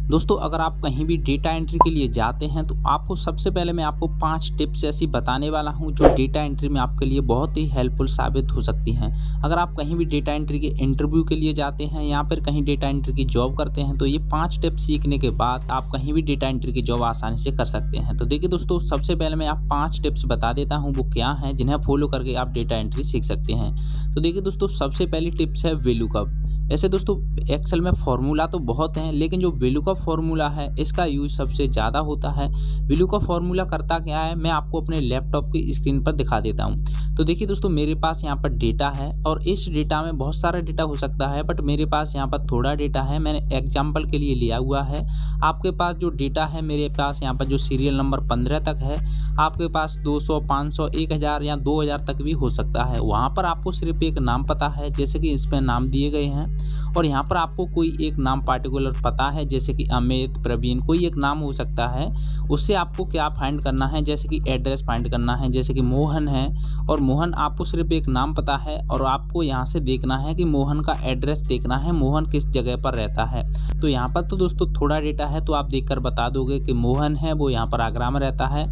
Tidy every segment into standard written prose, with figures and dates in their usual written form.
दोस्तों अगर आप कहीं भी डेटा एंट्री के लिए जाते हैं तो आपको सबसे पहले मैं आपको 5 टिप्स ऐसी बताने वाला हूं जो डेटा एंट्री में आपके लिए बहुत ही हेल्पफुल साबित हो सकती हैं। अगर आप कहीं भी डेटा एंट्री के इंटरव्यू के लिए जाते हैं या फिर कहीं डेटा एंट्री की जॉब करते हैं तो ये 5 टिप्स सीखने के बाद आप कहीं भी डेटा एंट्री की जॉब आसानी से कर सकते हैं। तो देखिए दोस्तों, सबसे पहले मैं आप 5 टिप्स बता देता हूँ वो क्या हैं जिन्हें फॉलो करके आप डेटा एंट्री सीख सकते हैं। तो देखिए दोस्तों, सबसे पहली टिप्स है VLOOKUP। ऐसे दोस्तों एक्सेल में फॉर्मूला तो बहुत हैं, लेकिन जो VLOOKUP फॉर्मूला है इसका यूज सबसे ज़्यादा होता है। VLOOKUP फॉर्मूला करता क्या है, मैं आपको अपने लैपटॉप की स्क्रीन पर दिखा देता हूँ। तो देखिए दोस्तों, मेरे पास यहाँ पर डेटा है और इस डेटा में बहुत सारा डेटा हो सकता है, बट मेरे पास यहाँ पर थोड़ा डेटा है, मैंने एग्जाम्पल के लिए लिया हुआ है। आपके पास जो डेटा है, मेरे पास यहाँ पर जो सीरियल नंबर 15 तक है, आपके पास 200, 500, 1000 या 2000 तक भी हो सकता है। वहाँ पर आपको सिर्फ एक नाम पता है, जैसे कि इसमें नाम दिए गए हैं, और यहाँ पर आपको कोई एक नाम पार्टिकुलर पता है, जैसे कि अमित, प्रवीण, कोई एक नाम हो सकता है। उससे आपको क्या फाइंड करना है, जैसे कि एड्रेस फाइंड करना है, जैसे कि मोहन है और मोहन आपको सिर्फ एक नाम पता है और आपको यहाँ से देखना है कि मोहन का एड्रेस देखना है, मोहन किस जगह पर रहता है। तो यहाँ पर तो दोस्तों थोड़ा डेटा है, तो आप देखकर बता दोगे कि मोहन है वो यहाँ पर आगरा में रहता है।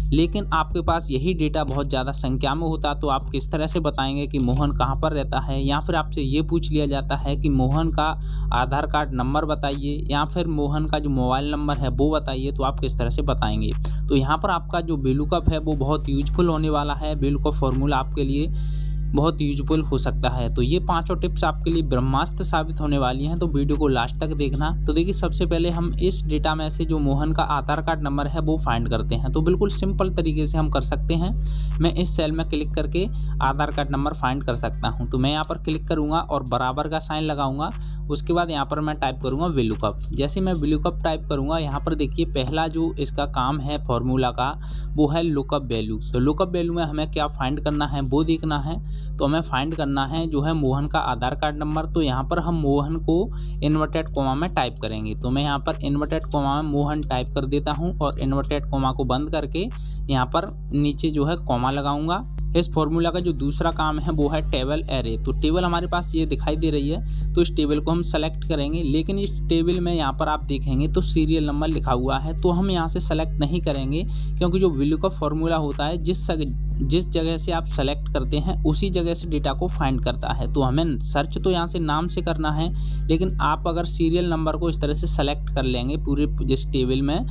लेकिन आपके पास यही डेटा बहुत ज़्यादा संख्या में होता तो आप किस तरह से बताएंगे कि मोहन कहाँ पर रहता है, या फिर आपसे ये पूछ लिया जाता है कि मोहन का आधार कार्ड नंबर बताइए या फिर मोहन का जो मोबाइल नंबर है वो बताइए, तो आप किस तरह से बताएंगे। तो यहाँ पर आपका जो VLOOKUP है वो बहुत यूजफुल होने वाला है। VLOOKUP फॉर्मूला आपके लिए बहुत यूजफुल हो सकता है। तो ये 5 टिप्स आपके लिए ब्रह्मास्त्र साबित होने वाली हैं, तो वीडियो को लास्ट तक देखना। तो देखिए, सबसे पहले हम इस डेटा में से जो मोहन का आधार कार्ड नंबर है वो फाइंड करते हैं। तो बिल्कुल सिंपल तरीके से हम कर सकते हैं। मैं इस सेल में क्लिक करके आधार कार्ड नंबर फाइंड कर सकता हूँ। तो मैं यहाँ पर क्लिक करूँगा और बराबर का साइन लगाऊंगा। उसके बाद यहाँ पर मैं टाइप करूँगा VLOOKUP। जैसे मैं VLOOKUP टाइप करूँगा, यहाँ पर देखिए पहला जो इसका काम है फॉर्मूला का वो है लुकअप वैल्यू। तो लुकअप वैल्यू में हमें क्या फाइंड करना है वो देखना है। तो हमें फाइंड करना है जो है मोहन का आधार कार्ड नंबर। तो यहाँ पर हम मोहन को इन्वर्टेड कोमा में टाइप करेंगे। तो मैं यहाँ पर इन्वर्टेड कोमा में मोहन टाइप कर देता हूँ और इन्वर्टेड कोमा को बंद करके यहाँ पर नीचे जो है कोमा लगाऊंगा। इस फॉर्मूला का जो दूसरा काम है वो है टेबल एरे। तो टेबल हमारे पास ये दिखाई दे रही है, तो इस टेबल को हम सेलेक्ट करेंगे। लेकिन इस टेबल में यहाँ पर आप देखेंगे तो सीरियल नंबर लिखा हुआ है, तो हम यहाँ से सेलेक्ट नहीं करेंगे, क्योंकि जो VLOOKUP फॉर्मूला होता है जिस जगह से आप सेलेक्ट करते हैं उसी जगह से डेटा को फाइंड करता है। तो हमें सर्च तो यहाँ से नाम से करना है, लेकिन आप अगर सीरियल नंबर को इस तरह से सेलेक्ट कर लेंगे पूरे जिस टेबल में,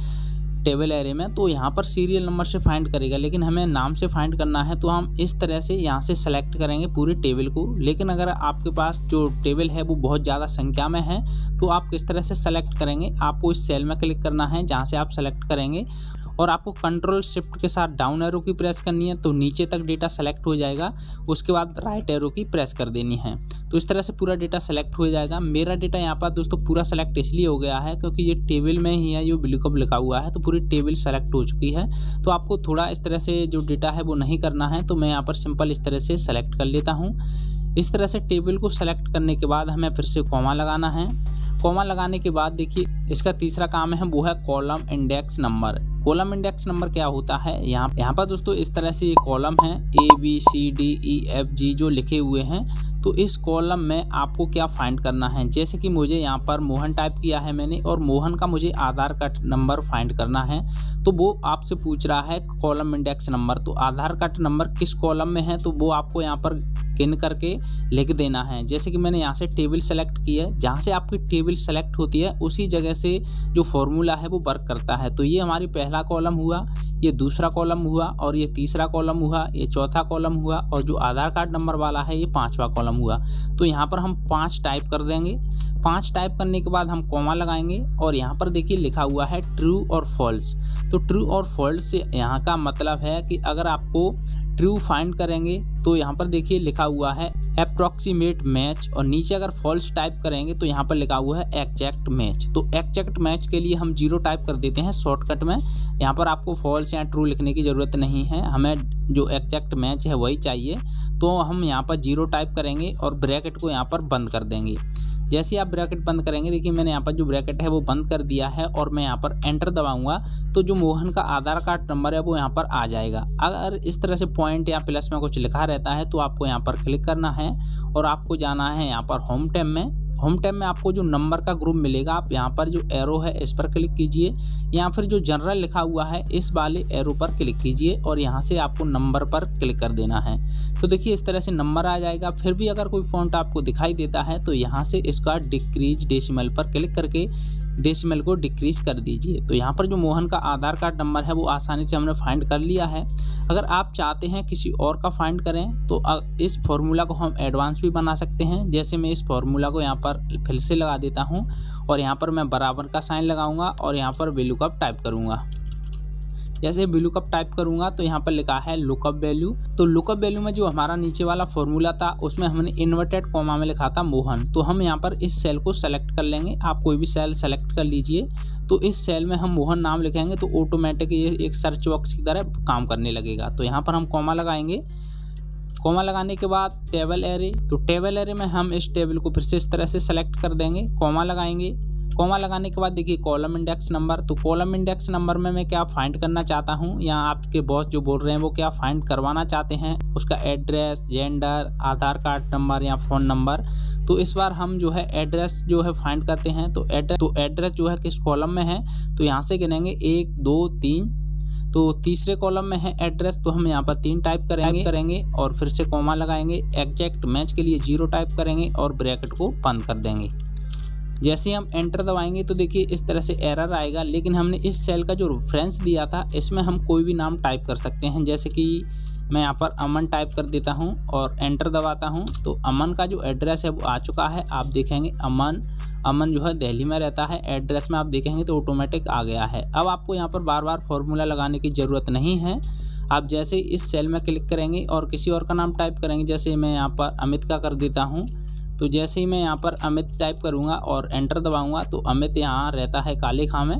टेबल एरे में, तो यहाँ पर सीरियल नंबर से फाइंड करेगा। लेकिन हमें नाम से फाइंड करना है, तो हम इस तरह से यहाँ से सेलेक्ट करेंगे पूरे टेबल को। लेकिन अगर आपके पास जो टेबल है वो बहुत ज़्यादा संख्या में है, तो आप किस तरह से सेलेक्ट करेंगे, आपको इस सेल में क्लिक करना है जहाँ से आप सेलेक्ट करेंगे और आपको कंट्रोल शिफ्ट के साथ डाउन एरो की प्रेस करनी है, तो नीचे तक डेटा सेलेक्ट हो जाएगा। उसके बाद राइट एरो की प्रेस कर देनी है, तो इस तरह से पूरा डेटा सेलेक्ट हो जाएगा। मेरा डेटा यहाँ पर दोस्तों पूरा सेलेक्ट इसलिए हो गया है क्योंकि ये टेबल में ही है, जो VLOOKUP लिखा हुआ है, तो पूरी टेबल सेलेक्ट हो चुकी है। तो आपको थोड़ा इस तरह से जो डेटा है वो नहीं करना है, तो मैं यहाँ पर सिंपल इस तरह से सेलेक्ट कर लेता हूँ। इस तरह से टेबल को सेलेक्ट करने के बाद हमें फिर से कॉमा लगाना है। कॉमा लगाने के बाद देखिए इसका तीसरा काम है वो है column index number. Column index number क्या होता है, यहाँ पर दोस्तों इस तरह से ये कॉलम है ABCDEFG जो लिखे हुए हैं। तो इस कॉलम में आपको क्या फाइंड करना है, जैसे कि मुझे यहाँ पर मोहन टाइप किया है मैंने और मोहन का मुझे आधार कार्ड नंबर फाइंड करना है। तो वो आपसे पूछ रहा है कॉलम इंडेक्स नंबर, तो आधार कार्ड नंबर किस कॉलम में है, तो वो आपको यहाँ पर गिन करके लिख देना है। जैसे कि मैंने यहाँ से टेबल सेलेक्ट की है, जहाँ से आपकी टेबल सेलेक्ट होती है उसी जगह से जो फॉर्मूला है वो वर्क करता है। तो ये हमारी पहला कॉलम हुआ, ये दूसरा कॉलम हुआ और ये तीसरा कॉलम हुआ, ये चौथा कॉलम हुआ और जो आधार कार्ड नंबर वाला है ये 5वां कॉलम हुआ। तो यहाँ पर हम 5 टाइप कर देंगे। 5 टाइप करने के बाद हम कॉमा लगाएंगे और यहाँ पर देखिए लिखा हुआ है ट्रू और फॉल्स। तो ट्रू और फॉल्स से यहाँ का मतलब है कि अगर आपको ट्रू फाइंड करेंगे तो यहाँ पर देखिए लिखा हुआ है अप्रॉक्सीमेट मैच, और नीचे अगर फॉल्स टाइप करेंगे तो यहाँ पर लिखा हुआ है एग्जैक्ट मैच। तो एग्जैक्ट मैच के लिए हम 0 टाइप कर देते हैं शॉर्टकट में। यहाँ पर आपको फॉल्स या ट्रू लिखने की ज़रूरत नहीं है, हमें जो एग्जैक्ट मैच है वही चाहिए। तो हम यहाँ पर 0 टाइप करेंगे और ब्रैकेट को यहाँ पर बंद कर देंगे। जैसे आप ब्रैकेट बंद करेंगे, देखिए मैंने यहाँ पर जो ब्रैकेट है वो बंद कर दिया है और मैं यहाँ पर एंटर दबाऊंगा तो जो मोहन का आधार कार्ड नंबर है वो यहाँ पर आ जाएगा। अगर इस तरह से पॉइंट या प्लस में कुछ लिखा रहता है तो आपको यहाँ पर क्लिक करना है और आपको जाना है यहाँ पर होम टैब में होम टैब में आपको जो नंबर का ग्रुप मिलेगा, आप यहाँ पर जो एरो है इस पर क्लिक कीजिए, या फिर जो जनरल लिखा हुआ है इस वाले एरो पर क्लिक कीजिए और यहाँ से आपको नंबर पर क्लिक कर देना है। तो देखिए इस तरह से नंबर आ जाएगा। फिर भी अगर कोई फॉन्ट आपको दिखाई देता है तो यहाँ से इसका डिक्रीज डेसिमल पर क्लिक करके डेसिमल को डिक्रीज कर दीजिए। तो यहाँ पर जो मोहन का आधार कार्ड नंबर है वो आसानी से हमने फाइंड कर लिया है। अगर आप चाहते हैं किसी और का फाइंड करें तो इस फॉर्मूला को हम एडवांस भी बना सकते हैं। जैसे मैं इस फॉर्मूला को यहाँ पर फिर से लगा देता हूँ और यहाँ पर मैं बराबर का साइन लगाऊंगा और यहाँ पर VLOOKUP टाइप करूँगा। जैसे VLOOKUP टाइप करूंगा तो यहाँ पर लिखा है लुकअप वैल्यू। तो लुकअप वैल्यू में जो हमारा नीचे वाला फॉर्मूला था उसमें हमने इन्वर्टेड कॉमा में लिखा था मोहन। तो हम यहाँ पर इस सेल को सेलेक्ट कर लेंगे। आप कोई भी सेल सेलेक्ट कर लीजिए। तो इस सेल में हम मोहन नाम लिखेंगे तो ऑटोमेटिक ये एक सर्च बॉक्स की तरह काम करने लगेगा। तो यहाँ पर हम कॉमा लगाएंगे। कॉमा लगाने के बाद टेबल एरे, तो टेबल एरे में हम इस टेबल को फिर से इस तरह से सेलेक्ट कर देंगे। कॉमा लगाएंगे। कॉमा लगाने के बाद देखिए कॉलम इंडेक्स नंबर। तो कॉलम इंडेक्स नंबर में मैं क्या फाइंड करना चाहता हूँ, या आपके बॉस जो बोल रहे हैं वो क्या फाइंड करवाना चाहते हैं, उसका एड्रेस, जेंडर, आधार कार्ड नंबर या फ़ोन नंबर। तो इस बार हम जो है एड्रेस जो है फाइंड करते हैं। तो एड्रेस जो है किस कॉलम में है, तो यहाँ से गिनेंगे 1 2 3। तो तीसरे कॉलम में है एड्रेस, तो हम यहाँ पर 3 टाइप करेंगे और फिर से कॉमा लगाएंगे। एग्जैक्ट मैच के लिए 0 टाइप करेंगे और ब्रैकेट को बंद कर देंगे। जैसे हम एंटर दबाएंगे तो देखिए इस तरह से एरर आएगा, लेकिन हमने इस सेल का जो रेफरेंस दिया था इसमें हम कोई भी नाम टाइप कर सकते हैं। जैसे कि मैं यहाँ पर अमन टाइप कर देता हूँ और एंटर दबाता हूँ। तो अमन का जो एड्रेस है वो आ चुका है। आप देखेंगे अमन जो है दिल्ली में रहता है। एड्रेस में आप देखेंगे तो ऑटोमेटिक आ गया है। अब आपको यहाँ पर बार बार फॉर्मूला लगाने की ज़रूरत नहीं है। आप जैसे इस सेल में क्लिक करेंगे और किसी और का नाम टाइप करेंगे, जैसे मैं यहाँ पर अमित का कर देता हूँ। तो जैसे ही मैं यहाँ पर अमित टाइप करूँगा और एंटर दबाऊँगा तो अमित यहाँ रहता है काले खां में।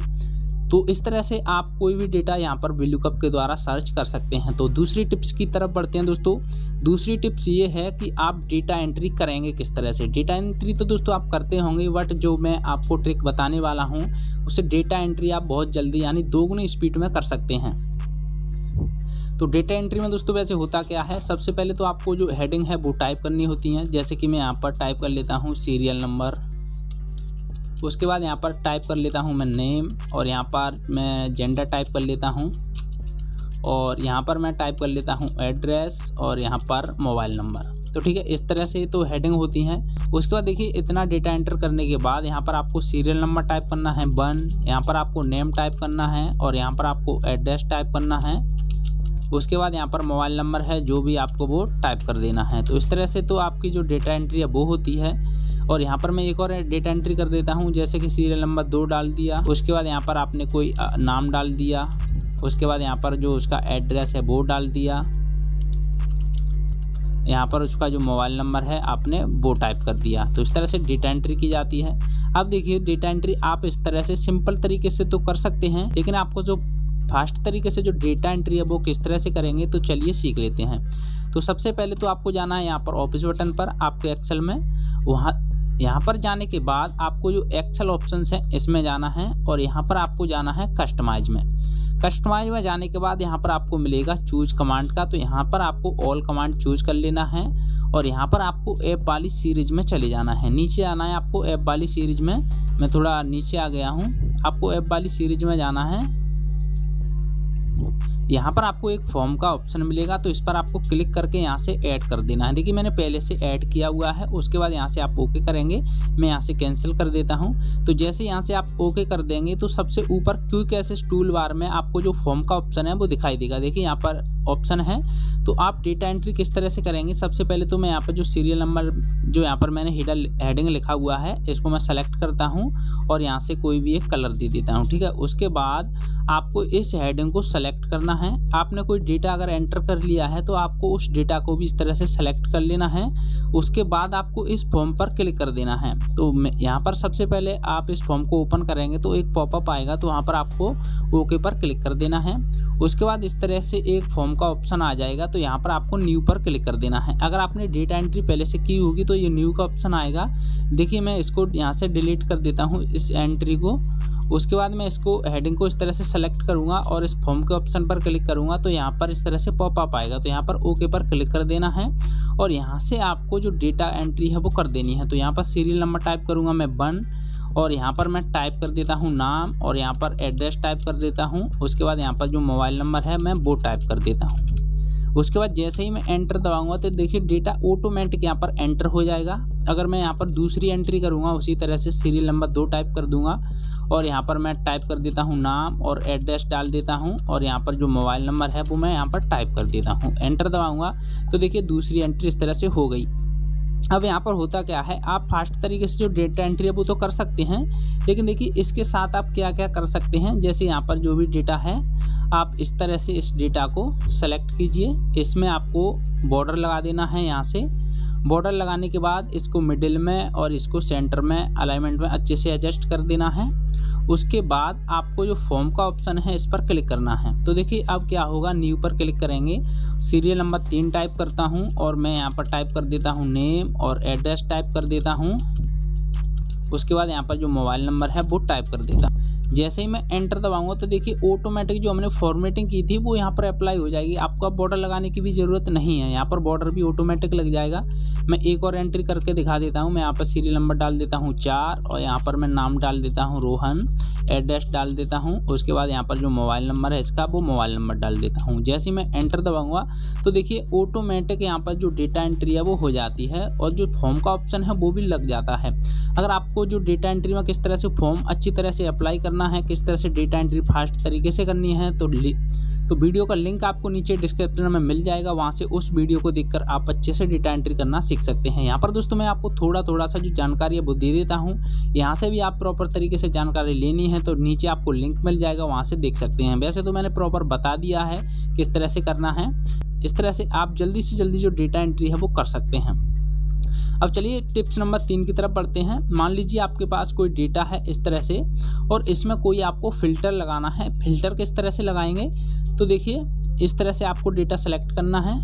तो इस तरह से आप कोई भी डेटा यहाँ पर VLOOKUP के द्वारा सर्च कर सकते हैं। तो दूसरी टिप्स की तरफ बढ़ते हैं दोस्तों। दूसरी टिप्स ये है कि आप डेटा एंट्री करेंगे किस तरह से। डेटा एंट्री तो दोस्तों आप करते होंगे, बट जो मैं आपको ट्रिक बताने वाला हूँ उससे डेटा एंट्री आप बहुत जल्दी यानी 2 गुनी स्पीड में कर सकते हैं। तो डेटा एंट्री में दोस्तों वैसे होता क्या है, सबसे पहले तो आपको जो हेडिंग है वो टाइप करनी होती हैं। जैसे कि मैं यहाँ पर टाइप कर लेता हूँ सीरियल नंबर। उसके बाद यहाँ पर टाइप कर लेता हूँ मैं नेम, और यहाँ पर मैं जेंडर टाइप कर लेता हूँ, और यहाँ पर मैं टाइप कर लेता हूँ एड्रेस, और यहाँ पर मोबाइल नंबर। तो ठीक है, इस तरह से तो हेडिंग होती हैं। उसके बाद देखिए इतना डेटा एंटर करने के बाद यहाँ पर आपको सीरियल नंबर टाइप करना है 1, यहाँ पर आपको नेम टाइप करना है, और यहाँ पर आपको एड्रेस टाइप करना है। उसके बाद यहाँ पर मोबाइल नंबर है जो भी आपको वो टाइप कर देना है। तो इस तरह से तो आपकी जो डेटा एंट्री है वो होती है। और यहाँ पर मैं एक और डेटा एंट्री कर देता हूँ, जैसे कि सीरियल नंबर 2 डाल दिया। उसके बाद यहाँ पर आपने कोई नाम डाल दिया। उसके बाद यहाँ पर जो उसका एड्रेस है वो डाल दिया। यहाँ पर उसका जो मोबाइल नंबर है आपने वो टाइप कर दिया। तो इस तरह से डेटा एंट्री की जाती है। अब देखिए डेटा एंट्री आप इस तरह से सिंपल तरीके से तो कर सकते हैं, लेकिन आपको जो फास्ट तरीके से जो डेटा एंट्री है वो किस तरह से करेंगे तो चलिए सीख लेते हैं। तो सबसे पहले तो आपको जाना है यहाँ पर ऑफिस बटन पर आपके एक्सेल में। यहाँ पर जाने के बाद आपको जो एक्सेल ऑप्शंस हैं इसमें जाना है, और यहाँ पर आपको जाना है कस्टमाइज में। कस्टमाइज में जाने के बाद यहाँ पर आपको मिलेगा चूज कमांड का। तो यहाँ पर आपको ऑल कमांड चूज कर लेना है, और यहाँ पर आपको ऐप वाली सीरीज में चले जाना है। नीचे आना है आपको ऐप वाली सीरीज में। मैं थोड़ा नीचे आ गया हूँ। आपको ऐप वाली सीरीज में जाना है। यहाँ पर आपको एक फॉर्म का ऑप्शन मिलेगा, तो इस पर आपको क्लिक करके यहाँ से ऐड कर देना है। देखिए मैंने पहले से ऐड किया हुआ है। उसके बाद यहाँ से आप ओके करेंगे। मैं यहाँ से कैंसिल कर देता हूँ। तो जैसे यहाँ से आप ओके कर देंगे तो सबसे ऊपर क्विक एक्सेस टूल बार में आपको जो फॉर्म का ऑप्शन है वो दिखाई देगा। देखिए यहाँ पर ऑप्शन है। तो आप डेटा एंट्री किस तरह से करेंगे, सबसे पहले तो मैं यहाँ पर जो सीरियल नंबर जो यहाँ पर मैंने हेडिंग लिखा हुआ है इसको मैं सेलेक्ट करता हूँ और यहाँ से कोई भी एक कलर दे देता हूँ। ठीक है, उसके बाद आपको इस हेडिंग को सेलेक्ट करना है। आपने कोई डेटा अगर एंटर कर लिया है तो आपको उस डेटा को भी इस तरह से सेलेक्ट कर लेना है। उसके बाद आपको इस फॉर्म पर क्लिक कर देना है। तो यहाँ पर सबसे पहले आप इस फॉर्म को ओपन करेंगे तो एक पॉपअप आएगा, तो वहाँ पर आपको ओके पर क्लिक कर देना है। उसके बाद इस तरह से एक फॉर्म का ऑप्शन आ जाएगा, तो यहाँ पर आपको न्यू पर क्लिक कर देना है। अगर आपने डेटा एंट्री पहले से की होगी तो ये न्यू का ऑप्शन आएगा। देखिए मैं इसको यहाँ से डिलीट कर देता हूँ इस एंट्री को, उसके बाद मैं इसको हेडिंग को इस तरह से सेलेक्ट करूँगा और इस फॉर्म के ऑप्शन पर क्लिक करूँगा तो यहाँ पर इस तरह से पॉपअप आएगा। तो यहाँ पर ओके पर क्लिक कर देना है और यहाँ से आपको जो डेटा एंट्री है वो कर देनी है। तो यहाँ पर सीरियल नंबर टाइप करूँगा मैं 1 और यहाँ पर मैं टाइप कर देता हूँ नाम और यहाँ पर एड्रेस टाइप कर देता हूँ। उसके बाद यहाँ पर जो मोबाइल नंबर है मैं वो टाइप कर देता हूँ। उसके बाद जैसे ही मैं एंटर दबाऊंगा तो देखिए डेटा ऑटोमेटिक यहाँ पर एंटर हो जाएगा। अगर मैं यहाँ पर दूसरी एंट्री करूँगा उसी तरह से सीरियल नंबर 2 टाइप कर दूंगा और यहाँ पर मैं टाइप कर देता हूँ नाम और एड्रेस डाल देता हूँ और यहाँ पर जो मोबाइल नंबर है वो मैं यहाँ पर टाइप कर देता हूँ। एंटर दबाऊंगा तो देखिए दूसरी एंट्री इस तरह से हो गई। अब यहाँ पर होता क्या है, आप फास्ट तरीके से जो डेटा एंट्री है वो तो कर सकते हैं, लेकिन देखिए इसके साथ आप क्या क्या कर सकते हैं। जैसे यहाँ पर जो भी डेटा है आप इस तरह से इस डेटा को सेलेक्ट कीजिए। इसमें आपको बॉर्डर लगा देना है। यहाँ से बॉर्डर लगाने के बाद इसको मिडिल में और इसको सेंटर में अलाइनमेंट में अच्छे से एडजस्ट कर देना है। उसके बाद आपको जो फॉर्म का ऑप्शन है इस पर क्लिक करना है। तो देखिए अब क्या होगा, न्यू पर क्लिक करेंगे, सीरियल नंबर 3 टाइप करता हूं और मैं यहां पर टाइप कर देता हूं नेम और एड्रेस टाइप कर देता हूं। उसके बाद यहां पर जो मोबाइल नंबर है वो टाइप कर देता हूं। जैसे ही मैं एंटर दबाऊंगा तो देखिए ऑटोमेटिक जो हमने फॉर्मेटिंग की थी वो यहाँ पर अप्लाई हो जाएगी। आपको अब बॉर्डर लगाने की भी ज़रूरत नहीं है, यहाँ पर बॉर्डर भी ऑटोमेटिक लग जाएगा। मैं एक और एंट्री करके दिखा देता हूँ। मैं यहाँ पर सीरियल नंबर डाल देता हूँ 4 और यहाँ पर मैं नाम डाल देता हूँ रोहन, एड्रेस डाल देता हूँ। उसके बाद यहाँ पर जो मोबाइल नंबर है इसका वो मोबाइल नंबर डाल देता हूँ। जैसे ही मैं एंटर दबाऊंगा तो देखिए ऑटोमेटिक यहाँ पर जो डेटा एंट्री है वो हो जाती है और जो फॉर्म का ऑप्शन है वो भी लग जाता है। अगर आपको जो डेटा एंट्री में किस तरह से फॉर्म अच्छी तरह से अप्लाई करना है, किस तरह से डेटा एंट्री फास्ट तरीके से करनी है तो वीडियो का लिंक आपको नीचे डिस्क्रिप्शन में मिल जाएगा। वहाँ से उस वीडियो को देखकर आप अच्छे से डेटा एंट्री करना सीख सकते हैं। यहाँ पर दोस्तों मैं आपको थोड़ा सा जो जानकारी है वो दे देता हूँ। यहाँ से भी आप प्रॉपर तरीके से जानकारी लेनी है तो नीचे आपको लिंक मिल जाएगा, वहाँ से देख सकते हैं। वैसे तो मैंने प्रॉपर बता दिया है किस तरह से करना है। इस तरह से आप जल्दी से जल्दी जो डेटा एंट्री है वो कर सकते हैं। अब चलिए टिप्स नंबर 3 की तरफ बढ़ते हैं। मान लीजिए आपके पास कोई डेटा है इस तरह से और इसमें कोई आपको फ़िल्टर लगाना है। फ़िल्टर किस तरह से लगाएंगे तो देखिए इस तरह से आपको डेटा सेलेक्ट करना है।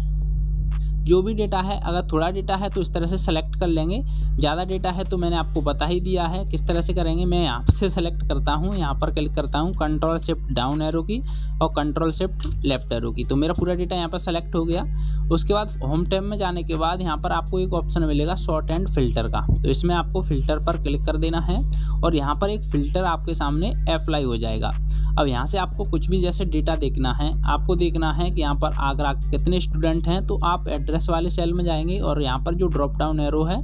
जो भी डेटा है, अगर थोड़ा डेटा है तो इस तरह से सेलेक्ट कर लेंगे, ज़्यादा डेटा है तो मैंने आपको बता ही दिया है किस तरह से करेंगे। मैं यहाँ से सेलेक्ट करता हूँ, यहाँ पर क्लिक करता हूँ कंट्रोल शिफ्ट डाउन एरो की और कंट्रोल शिफ्ट लेफ्ट एरो की, तो मेरा पूरा डेटा यहाँ पर सेलेक्ट हो गया। उसके बाद होम टैब में जाने के बाद यहाँ पर आपको एक ऑप्शन मिलेगा शॉर्ट एंड फिल्टर का, तो इसमें आपको फिल्टर पर क्लिक कर देना है और यहाँ पर एक फ़िल्टर आपके सामने अप्लाई हो जाएगा। अब यहाँ से आपको कुछ भी जैसे डेटा देखना है, आपको देखना है कि यहाँ पर आगरा के कितने स्टूडेंट हैं, तो आप एड्रेस वाले सेल में जाएंगे और यहाँ पर जो ड्रॉप डाउन एरो है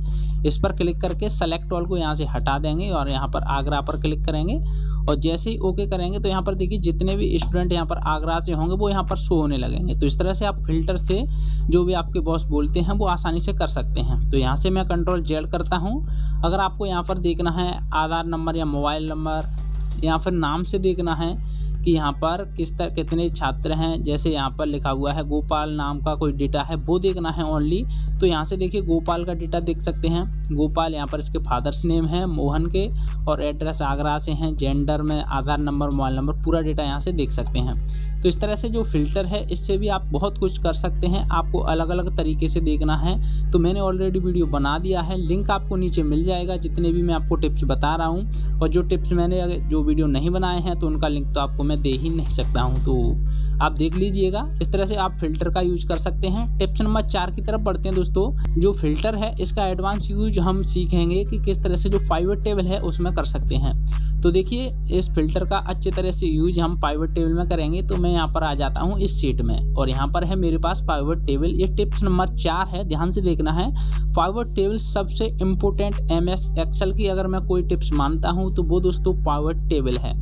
इस पर क्लिक करके सेलेक्ट ऑल को यहाँ से हटा देंगे और यहाँ पर आगरा पर क्लिक करेंगे और जैसे ही ओके करेंगे तो यहाँ पर देखिए जितने भी स्टूडेंट यहाँ पर आगरा से होंगे वो यहाँ पर शो होने लगेंगे। तो इस तरह से आप फिल्टर से जो भी आपके बॉस बोलते हैं वो आसानी से कर सकते हैं। तो यहाँ से मैं कंट्रोल जेड करता हूँ। अगर आपको यहाँ पर देखना है आधार नंबर या मोबाइल नंबर या फिर नाम से देखना है कि यहाँ पर कितने छात्र हैं, जैसे यहाँ पर लिखा हुआ है गोपाल नाम का कोई डेटा है वो देखना है ओनली, तो यहाँ से देखिए गोपाल का डेटा देख सकते हैं। गोपाल यहाँ पर इसके फादर्स नेम है मोहन के और एड्रेस आगरा से हैं, जेंडर में आधार नंबर मोबाइल नंबर पूरा डेटा यहाँ से देख सकते हैं। तो इस तरह से जो फिल्टर है इससे भी आप बहुत कुछ कर सकते हैं। आपको अलग अलग तरीके से देखना है तो मैंने ऑलरेडी वीडियो बना दिया है, लिंक आपको नीचे मिल जाएगा जितने भी मैं आपको टिप्स बता रहा हूँ। और जो टिप्स मैंने जो वीडियो नहीं बनाए हैं तो उनका लिंक तो आपको मैं दे ही नहीं सकता हूँ, तो आप देख लीजिएगा। इस तरह से आप फिल्टर का यूज कर सकते हैं। टिप्स नंबर 4 की तरफ बढ़ते हैं दोस्तों। जो फिल्टर है इसका एडवांस यूज हम सीखेंगे कि किस तरह से जो पाइवट टेबल है उसमें कर सकते हैं। तो देखिए इस फिल्टर का अच्छे तरह से यूज हम पाइवट टेबल में करेंगे। तो मैं यहाँ पर आ जाता हूँ इस शीट में और यहाँ पर है मेरे पास पाइवट टेबल। ये टिप्स नंबर 4 है, ध्यान से देखना है। पाइवट टेबल सबसे इम्पोर्टेंट MS एक्सेल की अगर मैं कोई टिप्स मानता हूँ तो वो दोस्तों पाइवट टेबल है।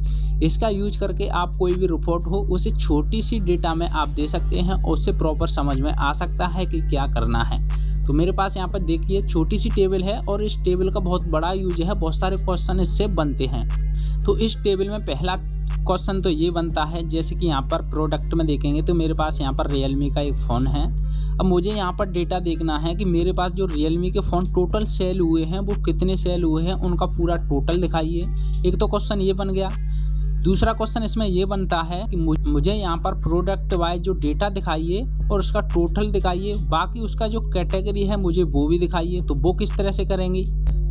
इसका यूज करके आप कोई भी रिपोर्ट हो उसे छोटी सी डेटा में आप दे सकते हैं और उससे प्रॉपर समझ में आ सकता है कि क्या करना है। तो मेरे पास यहाँ पर देखिए छोटी सी टेबल है और इस टेबल का बहुत बड़ा यूज है, बहुत सारे क्वेश्चन इससे बनते हैं। तो इस टेबल में पहला क्वेश्चन तो ये बनता है, जैसे कि यहाँ पर प्रोडक्ट में देखेंगे तो मेरे पास यहाँ पर रियलमी का एक फ़ोन है। अब मुझे यहाँ पर डेटा देखना है कि मेरे पास जो रियलमी के फ़ोन टोटल सेल हुए हैं वो कितने सेल हुए हैं, उनका पूरा टोटल दिखाइए। एक तो क्वेश्चन ये बन गया। दूसरा क्वेश्चन इसमें ये बनता है कि मुझे यहाँ पर प्रोडक्ट वाइज जो डेटा दिखाइए और उसका टोटल दिखाइए, बाकी उसका जो कैटेगरी है मुझे वो भी दिखाइए। तो वो किस तरह से करेंगे,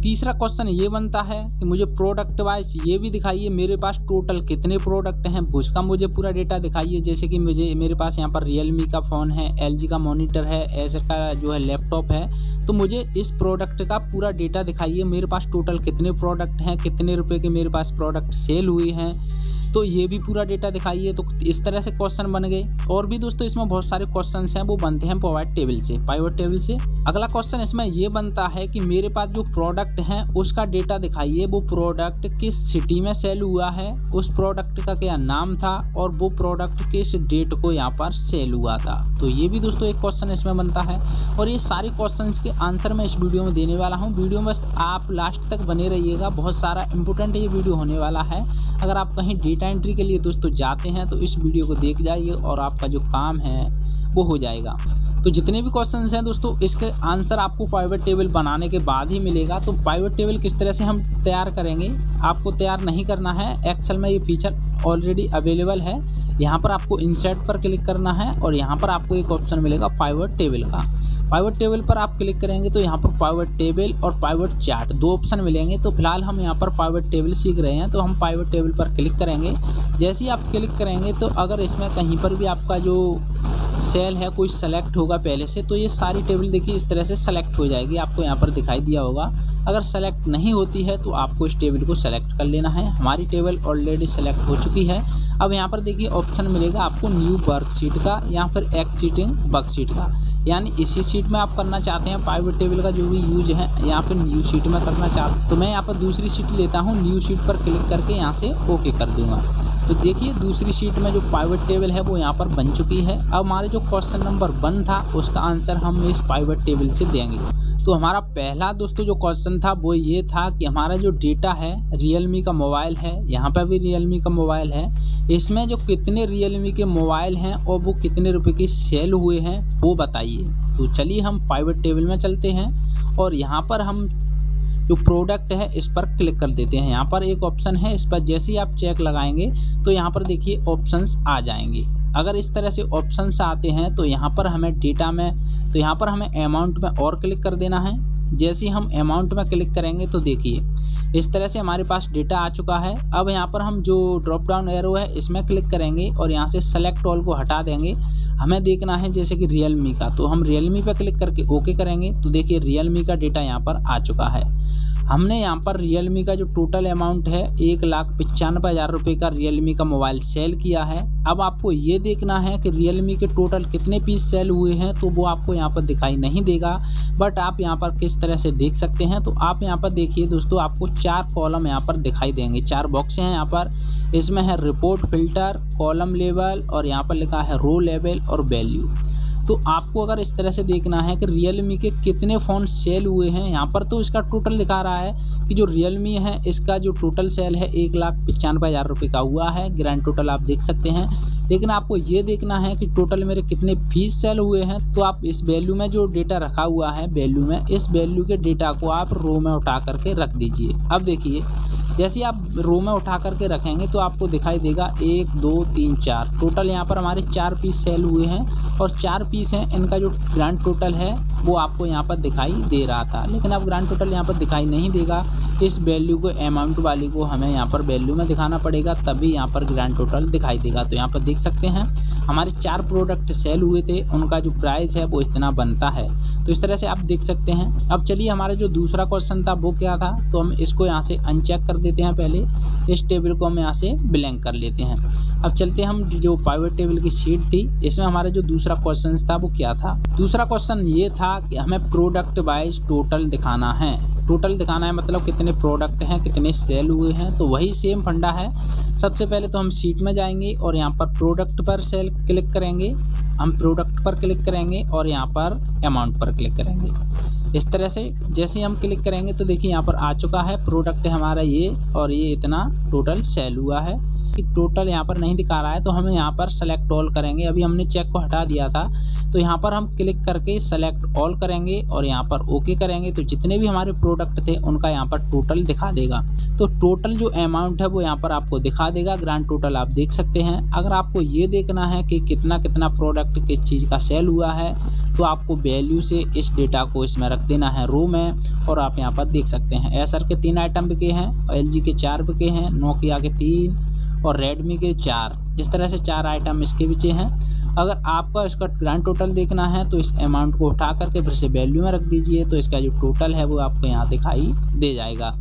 तीसरा क्वेश्चन ये बनता है कि मुझे प्रोडक्ट वाइज ये भी दिखाइए मेरे पास टोटल कितने प्रोडक्ट हैं, उसका मुझे पूरा डेटा दिखाइए। जैसे कि मेरे पास यहाँ पर रियलमी का फ़ोन है, एलजी का मॉनिटर है, एसर का जो है लैपटॉप है, तो मुझे इस प्रोडक्ट का पूरा डेटा दिखाइए। मेरे पास टोटल कितने प्रोडक्ट हैं, कितने रुपए के मेरे पास प्रोडक्ट सेल हुए हैं, तो ये भी पूरा डेटा दिखाइए। तो इस तरह से क्वेश्चन बन गए। और भी दोस्तों इसमें बहुत सारे क्वेश्चंस हैं वो बनते हैं पिवट टेबल से। अगला क्वेश्चन इसमें ये बनता है कि मेरे पास जो प्रोडक्ट हैं उसका डेटा दिखाइए। वो प्रोडक्ट किस सिटी में सेल हुआ है, उस प्रोडक्ट का क्या नाम था और वो प्रोडक्ट किस डेट को यहाँ पर सेल हुआ था। तो ये भी दोस्तों एक क्वेश्चन इसमें बनता है। और ये सारे क्वेश्चंस के आंसर मैं इस वीडियो में देने वाला हूँ। वीडियो में बस आप लास्ट तक बने रहिएगा, बहुत सारा इंपॉर्टेंट ये वीडियो होने वाला है। अगर आप कहीं डेटा एंट्री के लिए दोस्तों जाते हैं तो इस वीडियो को देख जाइए और आपका जो काम है वो हो जाएगा। तो जितने भी क्वेश्चंस हैं दोस्तों इसके आंसर आपको पिवट टेबल बनाने के बाद ही मिलेगा। तो पिवट टेबल किस तरह से हम तैयार करेंगे, आपको तैयार नहीं करना है। एक्सेल में ये फीचर ऑलरेडी अवेलेबल है। यहाँ पर आपको इंसर्ट पर क्लिक करना है और यहाँ पर आपको एक ऑप्शन मिलेगा पिवट टेबल का। पिवट टेबल पर आप क्लिक करेंगे तो यहाँ पर पिवट टेबल और पिवट चार्ट दो ऑप्शन मिलेंगे। तो फिलहाल हम यहाँ पर पिवट टेबल सीख रहे हैं, तो हम पिवट टेबल पर क्लिक करेंगे। जैसे ही आप क्लिक करेंगे तो अगर इसमें कहीं पर भी आपका जो सेल है कोई सेलेक्ट होगा पहले से, तो ये सारी टेबल देखिए इस तरह से सेलेक्ट हो जाएगी। आपको यहाँ पर दिखाई दिया होगा। अगर सेलेक्ट नहीं होती है तो आपको इस टेबल को सेलेक्ट कर लेना है। हमारी टेबल ऑलरेडी सेलेक्ट हो चुकी है। अब यहाँ पर देखिए ऑप्शन मिलेगा आपको न्यू वर्कशीट का या फिर एक्सिस्टिंग वर्कशीट का, यानी इसी सीट में आप करना चाहते हैं पिवट टेबल का जो भी यूज है, यहाँ पर न्यू शीट में करना चाहते हैं। तो मैं यहाँ पर दूसरी सीट लेता हूँ, न्यू शीट पर क्लिक करके यहाँ से ओके कर दूंगा। तो देखिए दूसरी सीट में जो पिवट टेबल है वो यहाँ पर बन चुकी है। अब हमारे जो क्वेश्चन नंबर 1 था उसका आंसर हम इस पिवट टेबल से देंगे। तो हमारा पहला दोस्तों जो क्वेश्चन था वो ये था कि हमारा जो डेटा है रियलमी का मोबाइल है, यहाँ पर भी रियलमी का मोबाइल है, इसमें जो कितने रियलमी के मोबाइल हैं और वो कितने रुपए के सेल हुए हैं वो बताइए। तो चलिए हम पिवट टेबल में चलते हैं और यहाँ पर हम जो प्रोडक्ट है इस पर क्लिक कर देते हैं। यहाँ पर एक ऑप्शन है, इस पर जैसे ही आप चेक लगाएंगे तो यहाँ पर देखिए ऑप्शंस आ जाएंगे। अगर इस तरह से ऑप्शंस आते हैं तो यहाँ पर हमें डेटा में, तो यहाँ पर हमें अमाउंट में और क्लिक कर देना है। जैसे ही हम अमाउंट में क्लिक करेंगे तो देखिए इस तरह से हमारे पास डेटा आ चुका है। अब यहाँ पर हम जो ड्रॉप डाउन एरो है इसमें क्लिक करेंगे और यहाँ से सेलेक्ट ऑल को हटा देंगे। हमें देखना है जैसे कि रियलमी का, तो हम रियलमी पर क्लिक करके ओके करेंगे। तो देखिए रियलमी का डेटा यहाँ पर आ चुका है। हमने यहाँ पर रियलमी का जो टोटल अमाउंट है 1,95,000 रुपये का रियलमी का मोबाइल सेल किया है। अब आपको ये देखना है कि रियलमी के टोटल कितने पीस सेल हुए हैं, तो वो आपको यहाँ पर दिखाई नहीं देगा, बट आप यहाँ पर किस तरह से देख सकते हैं। तो आप यहाँ पर देखिए दोस्तों आपको 4 कॉलम यहाँ पर दिखाई देंगे, 4 बॉक्स हैं यहाँ पर। इसमें है रिपोर्ट, फिल्टर, कॉलम लेवल और यहाँ पर लिखा है रो लेवल और वैल्यू। तो आपको अगर इस तरह से देखना है कि रियलमी के कितने फ़ोन सेल हुए हैं, यहाँ पर तो इसका टोटल दिखा रहा है कि जो रियलमी है इसका जो टोटल सेल है 1,95,000 रुपये का हुआ है। ग्रैंड टोटल आप देख सकते हैं। लेकिन आपको ये देखना है कि टोटल मेरे कितने पीस सेल हुए हैं। तो आप इस वैल्यू में जो डेटा रखा हुआ है वैल्यू में, इस वैल्यू के डेटा को आप रो में उठा करके रख दीजिए। अब देखिए जैसे आप रो में उठा करके रखेंगे तो आपको दिखाई देगा 1 2 3 4 टोटल यहाँ पर हमारे 4 पीस सेल हुए हैं और 4 पीस हैं। इनका जो ग्रैंड टोटल है वो आपको यहाँ पर दिखाई दे रहा था, लेकिन अब ग्रैंड टोटल यहाँ पर दिखाई नहीं देगा। इस वैल्यू को, अमाउंट वाली को हमें यहाँ पर वैल्यू में दिखाना पड़ेगा, तभी यहाँ पर ग्रैंड टोटल दिखाई देगा। तो यहाँ पर देख सकते हैं हमारे 4 प्रोडक्ट सेल हुए थे, उनका जो प्राइस है वो इतना बनता है। तो इस तरह से आप देख सकते हैं। अब चलिए हमारा जो दूसरा क्वेश्चन था वो क्या था, तो हम इसको यहाँ से अनचेक कर देते हैं। पहले इस टेबल को हम यहाँ से ब्लैंक कर लेते हैं। अब चलते हैं हम जो पिवट टेबल की शीट थी इसमें हमारा जो दूसरा क्वेश्चन था वो क्या था। दूसरा क्वेश्चन ये था कि हमें प्रोडक्ट वाइज टोटल दिखाना है। टोटल दिखाना है मतलब कितने प्रोडक्ट हैं, कितने सेल हुए हैं। तो वही सेम फंडा है। सबसे पहले तो हम शीट में जाएंगे और यहाँ पर प्रोडक्ट पर सेल क्लिक करेंगे, हम प्रोडक्ट पर क्लिक करेंगे और यहाँ पर अमाउंट पर क्लिक करेंगे। इस तरह से जैसे ही हम क्लिक करेंगे तो देखिए यहाँ पर आ चुका है प्रोडक्ट है हमारा ये, और ये इतना टोटल सेल हुआ है। कि टोटल यहाँ पर नहीं दिखा रहा है तो हम यहाँ पर सेलेक्ट ऑल करेंगे। अभी हमने चेक को हटा दिया था तो यहाँ पर हम क्लिक करके सेलेक्ट ऑल करेंगे और यहाँ पर ओके करेंगे तो जितने भी हमारे प्रोडक्ट थे उनका यहाँ पर टोटल दिखा देगा। तो टोटल जो अमाउंट है वो यहाँ पर आपको दिखा देगा, ग्रांड टोटल आप देख सकते हैं। अगर आपको ये देखना है कि कितना कितना प्रोडक्ट किस चीज़ का सेल हुआ है तो आपको वैल्यू से इस डेटा को इसमें रख देना है रो में, और आप यहाँ पर देख सकते हैं एसर के 3 आइटम बिके हैं, एलजी के 4 बिके हैं, नोकिया के 3 और रेडमी के 4। इस तरह से 4 आइटम इसके बिचे हैं। अगर आपका इसका ग्रांड टोटल देखना है तो इस अमाउंट को उठा करके फिर से वैल्यू में रख दीजिए तो इसका जो टोटल है वो आपको यहाँ दिखाई दे जाएगा।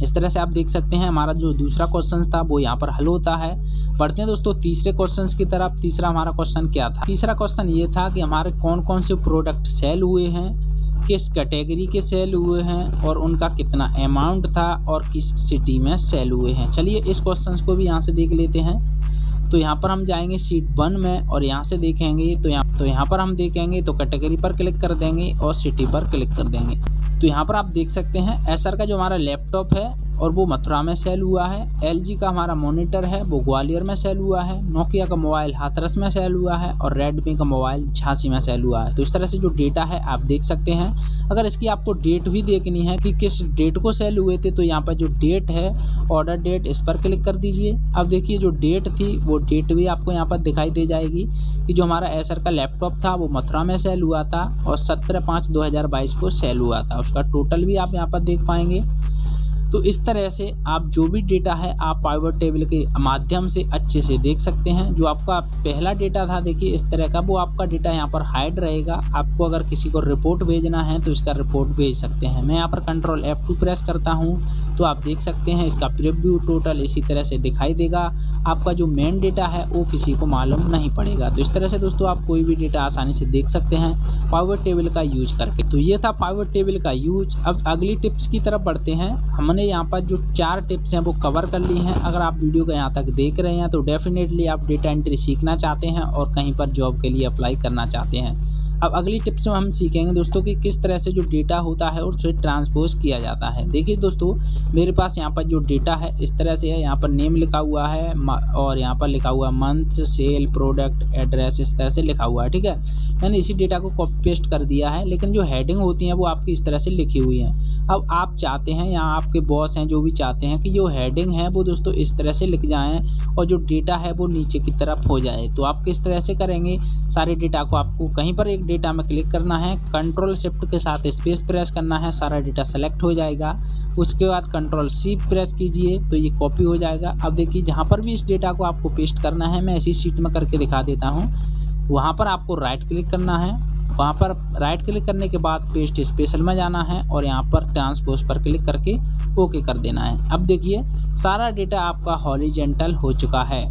इस तरह से आप देख सकते हैं हमारा जो दूसरा क्वेश्चन था वो यहाँ पर हल होता है। बढ़ते हैं दोस्तों तीसरे क्वेश्चन की तरफ। तीसरा हमारा क्वेश्चन क्या था? तीसरा क्वेश्चन ये था कि हमारे कौन कौन से प्रोडक्ट सेल हुए हैं, किस कैटेगरी के सेल हुए हैं और उनका कितना अमाउंट था और किस सिटी में सेल हुए हैं। चलिए इस क्वेश्चन को भी यहाँ से देख लेते हैं। तो यहाँ पर हम जाएंगे शीट 1 में और यहाँ से देखेंगे तो यहाँ पर हम देखेंगे तो कैटेगरी पर क्लिक कर देंगे और सिटी पर क्लिक कर देंगे। तो यहाँ पर आप देख सकते हैं एसर का जो हमारा लैपटॉप है और वो मथुरा में सेल हुआ है, एलजी का हमारा मॉनिटर है वो ग्वालियर में सेल हुआ है, नोकिया का मोबाइल हाथरस में सेल हुआ है और रेडमी का मोबाइल झांसी में सेल हुआ है। तो इस तरह से जो डेटा है आप देख सकते हैं। अगर इसकी आपको डेट भी देखनी है कि किस डेट को सेल हुए थे तो यहाँ पर जो डेट है ऑर्डर डेट, इस पर क्लिक कर दीजिए। अब देखिए जो डेट थी वो डेट भी आपको यहाँ पर दिखाई दे जाएगी कि जो हमारा एसर का लैपटॉप था वो मथुरा में सेल हुआ था और 17/5/2022 को सेल हुआ था। उसका टोटल भी आप यहाँ पर देख पाएंगे। तो इस तरह से आप जो भी डेटा है आप पाइवट टेबल के माध्यम से अच्छे से देख सकते हैं। जो आपका पहला डेटा था देखिए इस तरह का, वो आपका डेटा यहाँ पर हाइड रहेगा। आपको अगर किसी को रिपोर्ट भेजना है तो इसका रिपोर्ट भेज सकते हैं। मैं यहाँ पर कंट्रोल F2 प्रेस करता हूँ तो आप देख सकते हैं इसका प्रीव्यू टोटल इसी तरह से दिखाई देगा। आपका जो मेन डेटा है वो किसी को मालूम नहीं पड़ेगा। तो इस तरह से दोस्तों आप कोई भी डेटा आसानी से देख सकते हैं पाइवट टेबल का यूज करके। तो ये था पाइवट टेबल का यूज। अब अगली टिप्स की तरफ बढ़ते हैं। हमने यहाँ पर जो 4 टिप्स हैं वो कवर कर ली हैं। अगर आप वीडियो को यहाँ तक देख रहे हैं तो डेफिनेटली आप डेटा एंट्री सीखना चाहते हैं और कहीं पर जॉब के लिए अप्लाई करना चाहते हैं। अब अगली टिप्स में हम सीखेंगे दोस्तों कि किस तरह से जो डेटा होता है उसे ट्रांसपोज किया जाता है। देखिए दोस्तों मेरे पास यहाँ पर जो डेटा है इस तरह से है। यहाँ पर नेम लिखा हुआ है और यहाँ पर लिखा हुआ मंथ, सेल, प्रोडक्ट, एड्रेस, इस तरह से लिखा हुआ है। ठीक है, मैंने इसी डेटा को कॉपी पेस्ट कर दिया है, लेकिन जो हेडिंग होती हैं वो आपकी इस तरह से लिखी हुई हैं। अब आप चाहते हैं, यहाँ आपके बॉस हैं जो भी चाहते हैं कि जो हेडिंग है वो दोस्तों इस तरह से लिख जाएं और जो डेटा है वो नीचे की तरफ हो जाए। तो आप किस तरह से करेंगे? सारे डेटा को आपको कहीं पर एक डेटा में क्लिक करना है, कंट्रोल शिफ्ट के साथ स्पेस प्रेस करना है, सारा डेटा सेलेक्ट हो जाएगा। उसके बाद कंट्रोल C प्रेस कीजिए तो ये कॉपी हो जाएगा। अब देखिए जहाँ पर भी इस डेटा को आपको पेस्ट करना है, मैं इसी शीट में करके दिखा देता हूँ। वहाँ पर आपको राइट क्लिक करना है, वहाँ पर राइट क्लिक करने के बाद पेस्ट स्पेशल में जाना है और यहाँ पर ट्रांसपोज पर क्लिक करके ओके कर देना है। अब देखिए सारा डेटा आपका हॉरिजॉन्टल हो चुका है।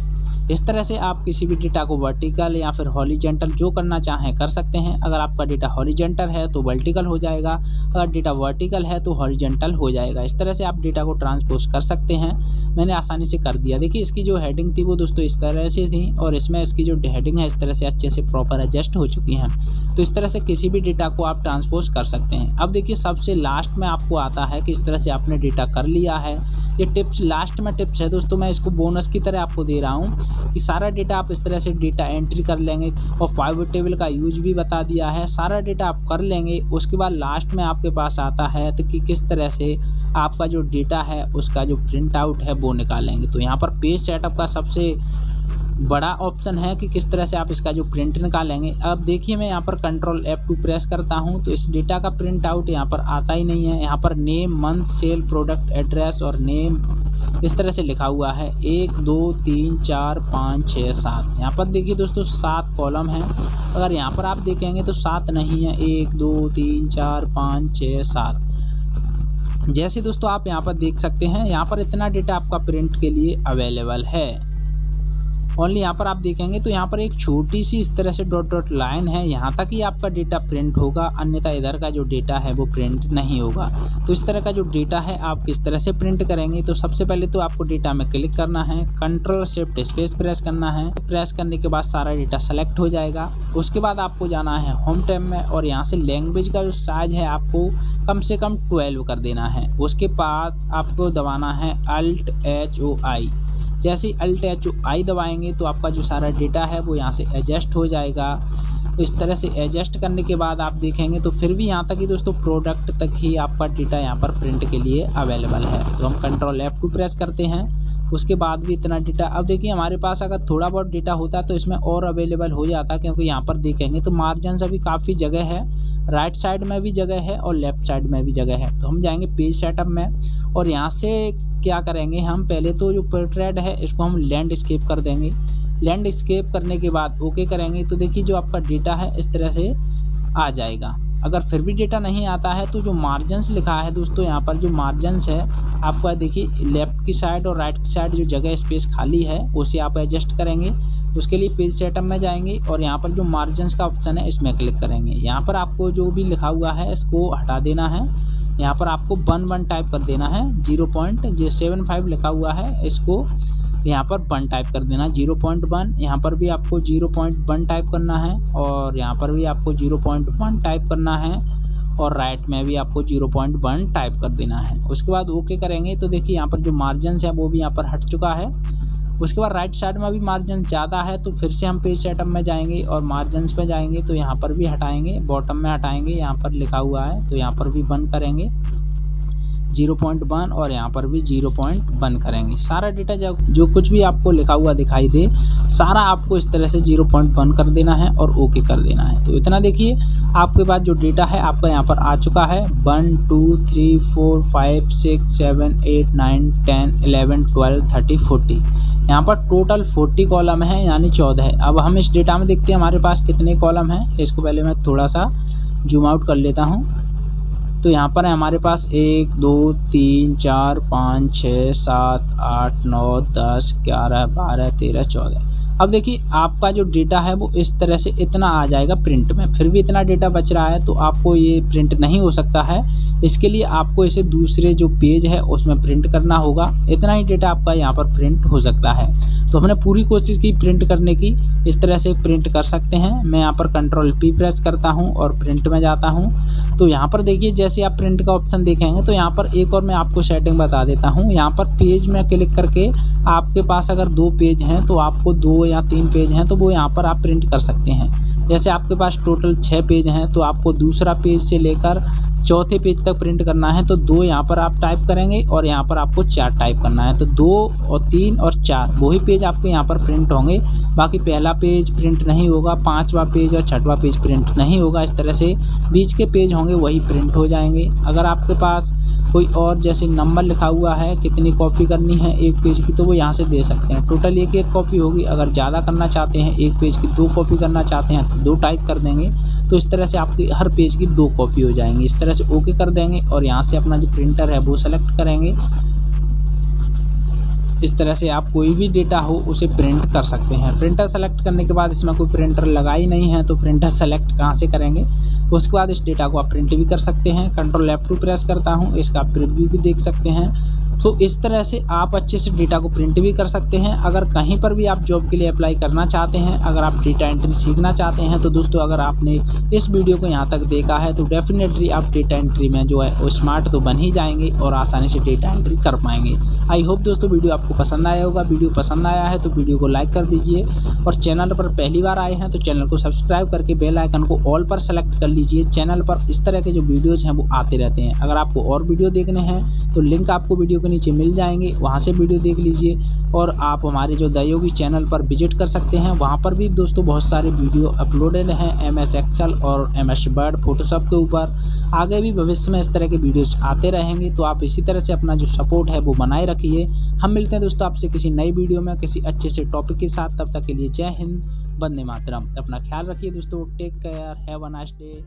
इस तरह से आप किसी भी डेटा को वर्टिकल या फिर हॉरिजॉन्टल जो करना चाहें कर सकते हैं। अगर आपका डेटा हॉरिजॉन्टल है तो वर्टिकल हो जाएगा, अगर डेटा वर्टिकल है तो हॉरिजॉन्टल हो जाएगा। इस तरह से आप डेटा को ट्रांसपोज कर सकते हैं। मैंने आसानी से कर दिया। देखिए इसकी जो हेडिंग थी वो दोस्तों इस तरह से थी और इसमें इसकी जो हेडिंग है इस तरह से अच्छे से प्रॉपर एडजस्ट हो चुकी हैं। तो इस तरह से किसी भी डेटा को आप ट्रांसपोज कर सकते हैं। अब देखिए सबसे लास्ट में आपको आता है कि इस तरह से आपने डेटा कर लिया है। ये टिप्स लास्ट में टिप्स है दोस्तों, मैं इसको बोनस की तरह आपको दे रहा हूँ कि सारा डेटा आप इस तरह से डेटा एंट्री कर लेंगे और पाइवट टेबल का यूज भी बता दिया है। सारा डेटा आप कर लेंगे, उसके बाद लास्ट में आपके पास आता है तो कि किस तरह से आपका जो डेटा है उसका जो प्रिंट आउट है वो निकालेंगे। तो यहाँ पर पेज सेटअप का सबसे बड़ा ऑप्शन है कि किस तरह से आप इसका जो प्रिंट निकालेंगे। अब देखिए मैं यहाँ पर कंट्रोल F2 प्रेस करता हूँ तो इस डेटा का प्रिंट आउट यहाँ पर आता ही नहीं है। यहाँ पर name, month, sale, product, address और नेम इस तरह से लिखा हुआ है। 1 2 3 4 5 6 7। यहाँ पर देखिए दोस्तों 7 कॉलम हैं। अगर यहाँ पर आप देखेंगे तो 7 नहीं है, 1 2 3 4 5 6 7। जैसे दोस्तों आप यहाँ पर देख सकते हैं यहाँ पर इतना डेटा आपका प्रिंट के लिए अवेलेबल है। ओनली यहाँ पर आप देखेंगे तो यहाँ पर एक छोटी सी इस तरह से डॉट डॉट लाइन है, यहाँ तक ही आपका डेटा प्रिंट होगा, अन्यथा इधर का जो डेटा है वो प्रिंट नहीं होगा। तो इस तरह का जो डेटा है आप किस तरह से प्रिंट करेंगे? तो सबसे पहले तो आपको डेटा में क्लिक करना है, कंट्रोल शिफ्ट स्पेस प्रेस करना है। प्रेस करने के बाद सारा डेटा सेलेक्ट हो जाएगा। उसके बाद आपको जाना है होम टैब में और यहाँ से लैंग्वेज का जो साइज है आपको कम से कम 12 कर देना है। उसके बाद आपको दबाना है Alt HOI। जैसे ही Alt+I दबाएंगे तो आपका जो सारा डेटा है वो यहाँ से एडजस्ट हो जाएगा। तो इस तरह से एडजस्ट करने के बाद आप देखेंगे तो फिर भी यहाँ तक ही दोस्तों प्रोडक्ट तक ही आपका डेटा यहाँ पर प्रिंट के लिए अवेलेबल है। तो हम Ctrl F2 प्रेस करते हैं, उसके बाद भी इतना डेटा। अब देखिए हमारे पास अगर थोड़ा बहुत डेटा होता तो इसमें और अवेलेबल हो जाता, क्योंकि यहाँ पर देखेंगे तो मार्जिन अभी काफ़ी जगह है, राइट साइड में भी जगह है और लेफ्ट साइड में भी जगह है। तो हम जाएंगे पेज सेटअप में और यहाँ से क्या करेंगे, हम पहले तो जो पोर्ट्रेट है इसको हम लैंडस्केप कर देंगे। लैंडस्केप करने के बाद ओके करेंगे तो देखिए जो आपका डेटा है इस तरह से आ जाएगा। अगर फिर भी डेटा नहीं आता है तो जो मार्जिन्स लिखा है दोस्तों, यहाँ पर जो मार्जिन्स है आपका देखिए लेफ्ट की साइड और राइट की साइड जो जगह स्पेस खाली है उसे आप एडजस्ट करेंगे। उसके लिए पेज सेटअप में जाएंगे और यहाँ पर जो मार्जिन्स का ऑप्शन है इसमें क्लिक करेंगे। यहाँ पर आपको जो भी लिखा हुआ है इसको हटा देना है। यहाँ पर आपको 1 टाइप कर देना है। 0.75 लिखा हुआ है, इसको यहाँ पर 1 टाइप कर देना, 0.1। यहाँ पर भी आपको 0.1 टाइप करना है और यहाँ पर भी आपको 0.1 टाइप करना है और राइट में भी आपको 0.1 टाइप कर देना है। उसके बाद ओके करेंगे तो देखिए यहाँ पर जो मार्जिन्स है वो भी यहाँ पर हट चुका है। उसके बाद राइट साइड में भी मार्जिन ज़्यादा है तो फिर से हम पेज सेटअप में जाएंगे और मार्जिन्स पे जाएंगे तो यहाँ पर भी हटाएंगे, बॉटम में हटाएंगे, यहाँ पर लिखा हुआ है तो यहाँ पर भी 1 करेंगे 0.1 और यहाँ पर भी 0.1 करेंगे। सारा डेटा जो कुछ भी आपको लिखा हुआ दिखाई दे सारा आपको इस तरह से 0.1 कर देना है और ओके कर देना है। तो इतना देखिए आपके पास जो डेटा है आपका यहाँ पर आ चुका है। 1 2 3 4 5 6 7 8 9 10 11 12 13 14, यहाँ पर टोटल 40 कॉलम है यानी 14 है। अब हम इस डेटा में देखते हैं हमारे पास कितने कॉलम हैं। इसको पहले मैं थोड़ा सा जूम आउट कर लेता हूँ। तो यहाँ पर है हमारे पास 1 2 3 4 5 6 7 8 9 10 11 12 13 14। अब देखिए आपका जो डेटा है वो इस तरह से इतना आ जाएगा प्रिंट में। फिर भी इतना डेटा बच रहा है तो आपको ये प्रिंट नहीं हो सकता है। इसके लिए आपको इसे दूसरे जो पेज है उसमें प्रिंट करना होगा। इतना ही डेटा आपका यहाँ पर प्रिंट हो सकता है। तो हमने पूरी कोशिश की प्रिंट करने की, इस तरह से प्रिंट कर सकते हैं। मैं यहाँ पर Ctrl P प्रेस करता हूँ और प्रिंट में जाता हूँ। तो यहाँ पर देखिए जैसे आप प्रिंट का ऑप्शन देखेंगे तो यहाँ पर एक और मैं आपको सेटिंग बता देता हूँ। यहाँ पर पेज में क्लिक करके आपके पास अगर 2 पेज हैं तो आपको 2 या 3 पेज हैं तो वो यहाँ पर आप प्रिंट कर सकते हैं। जैसे आपके पास टोटल 6 पेज हैं तो आपको दूसरा पेज से लेकर चौथे पेज तक प्रिंट करना है तो 2 यहाँ पर आप टाइप करेंगे और यहाँ पर आपको 4 टाइप करना है। तो 2 और 3 और 4 वही पेज आपके यहाँ पर प्रिंट होंगे। बाकी पहला पेज प्रिंट नहीं होगा, 5वां पेज और 6वां पेज प्रिंट नहीं होगा। इस तरह से बीच के पेज होंगे वही प्रिंट हो जाएंगे। अगर आपके पास कोई और जैसे नंबर लिखा हुआ है कितनी कॉपी करनी है एक पेज की तो वो यहाँ से दे सकते हैं। टोटल एक कॉपी होगी। अगर ज़्यादा करना चाहते हैं एक पेज की 2 कॉपी करना चाहते हैं तो 2 टाइप कर देंगे। तो इस तरह से आपकी हर पेज की 2 कॉपी हो जाएंगी। इस तरह से ओके कर देंगे और यहाँ से अपना जो प्रिंटर है वो सेलेक्ट करेंगे। इस तरह से आप कोई भी डेटा हो उसे प्रिंट कर सकते हैं। प्रिंटर सेलेक्ट करने के बाद इसमें कोई प्रिंटर लगा ही नहीं है तो प्रिंटर सेलेक्ट कहाँ से करेंगे। उसके बाद इस डेटा को आप प्रिंट भी कर सकते हैं। Ctrl F2 प्रेस करता हूँ, इसका प्रिव्यू भी देख सकते हैं। तो इस तरह से आप अच्छे से डेटा को प्रिंट भी कर सकते हैं। अगर कहीं पर भी आप जॉब के लिए अप्लाई करना चाहते हैं, अगर आप डेटा एंट्री सीखना चाहते हैं तो दोस्तों अगर आपने इस वीडियो को यहाँ तक देखा है तो डेफिनेटली आप डेटा एंट्री में जो है वो स्मार्ट तो बन ही जाएंगे और आसानी से डेटा एंट्री कर पाएंगे। आई होप दोस्तों वीडियो आपको पसंद आया होगा। वीडियो पसंद आया है तो वीडियो को लाइक कर दीजिए और चैनल पर पहली बार आए हैं तो चैनल को सब्सक्राइब करके बेल आइकन को ऑल पर सेलेक्ट कर लीजिए। चैनल पर इस तरह के जो वीडियोज़ हैं वो आते रहते हैं। अगर आपको और वीडियो देखने हैं तो लिंक आपको वीडियो के नीचे मिल जाएंगे, वहां से वीडियो देख लीजिए। और आप हमारे जो द योगी चैनल पर विजिट कर सकते हैं, वहां पर भी दोस्तों बहुत सारे वीडियो अपलोडेड हैं MS एक्सेल और MS वर्ड फोटोशॉप के ऊपर। आगे भी भविष्य में इस तरह के वीडियोज आते रहेंगे तो आप इसी तरह से अपना जो सपोर्ट है वो बनाए रखिए। हम मिलते हैं दोस्तों आपसे किसी नई वीडियो में किसी अच्छे से टॉपिक के साथ। तब तक के लिए जय हिंद, वंदे मातरम। अपना ख्याल रखिए दोस्तों, take care, have a nice day.